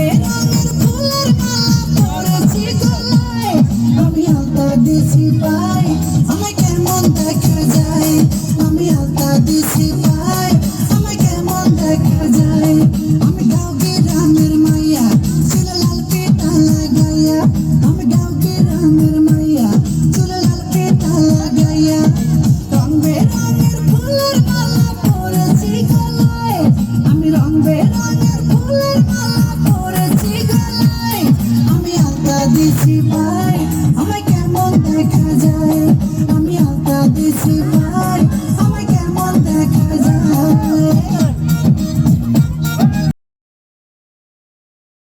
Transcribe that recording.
বেরঙের ফুলের মালা পরেছি গলায় আমি আলতা দিছি পাই আমায় কেমন দেখা যায় আমি আলতা দিছি পাই আমায় কেমন দেখা যায় আমি গাঁও গ্রামের মাইয়া চুলে লাল ফিতা লাগাইয়া আমি গাঁও গ্রামের মাইয়া চুলে লাল ফিতা লাগাইয়া রং বেরঙের ফুলের মালা পরেছি গলায় আমি রং বেরঙের ফুলের মালা পরেছি গলায় আমি আলতা দিছি পাই আমায় কেমন দেখা যায় আমি আলতা দিছি পাই